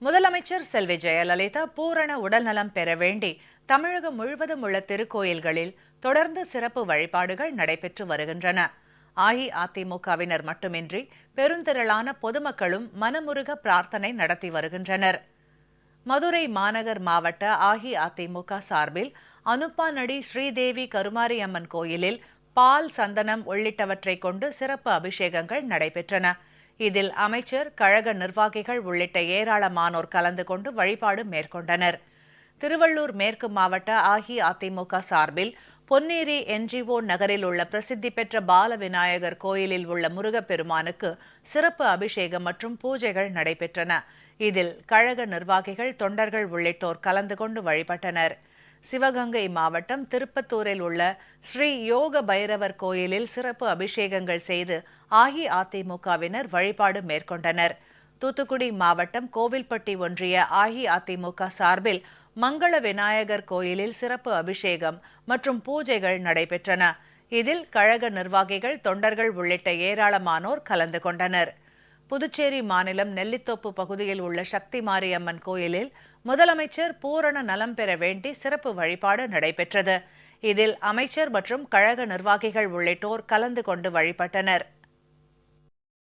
முதலமைச்சர் செல்வி ஜெயலலிதா பூரண உடல்நலம் பெற வேண்டி தமிழகம் முழுவதும் உள்ள திருக்கோயில்களில் தொடர்ந்து சிறப்பு வழிபாடுகள் நடைபெற்று வருகின்றன. அஇஅதிமுகவினர் மட்டுமின்றி பெருந்திரளான பொதுமக்களும் மனமுருக பிரார்த்தனை நடத்தி வருகின்றனர். மதுரை மாநகர் மாவட்ட அஇஅதிமுக சார்பில் அனுப்பானடி ஸ்ரீதேவி கருமாரியம்மன் கோயிலில் பால், சந்தனம் உள்ளிட்டவற்றை கொண்டு சிறப்பு அபிஷேகங்கள் நடைபெற்றன. இதில் அமைச்சர், கழக நிர்வாகிகள் உள்ளிட்ட ஏராளமானோர் கலந்து கொண்டு வழிபாடு மேற்கொண்டனர். திருவள்ளூர் மேற்கு மாவட்ட அஇஅதிமுக சார்பில் பொன்னேரி என்ஜிஓ நகரில் உள்ள பிரசித்தி பெற்ற பால விநாயகர் கோயிலில் உள்ள முருகப்பெருமானுக்கு சிறப்பு அபிஷேகம் மற்றும் பூஜைகள் நடைபெற்றன. இதில் கழக நிர்வாகிகள், தொண்டர்கள் உள்ளிட்டோர் கலந்து கொண்டு வழிபட்டனர். சிவகங்கை மாவட்டம் திருப்பத்தூரில் உள்ள ஸ்ரீ யோக பைரவர் கோயிலில் சிறப்பு அபிஷேகங்கள் செய்து அஇஅதிமுகவினர் வழிபாடு மேற்கொண்டனர். தூத்துக்குடி மாவட்டம் கோவில்பட்டி ஒன்றிய அஇஅதிமுக சார்பில் மங்கள விநாயகர் கோயிலில் சிறப்பு அபிஷேகம் மற்றும் பூஜைகள் நடைபெற்றன. இதில் கழக நிர்வாகிகள், தொண்டர்கள் உள்ளிட்ட ஏராளமானோர் கலந்து கொண்டனர். புதுச்சேரி மாநிலம் நெல்லித்தோப்பு பகுதியில் உள்ள சக்தி மாரியம்மன் கோயிலில் முதலமைச்சர் பூரண நலம் பெற வேண்டி சிறப்பு வழிபாடு நடைபெற்றது. இதில் அமைச்சர் மற்றும் கழக நிர்வாகிகள் உள்ளிட்டோர் கலந்து கொண்டு வழிபட்டனர்.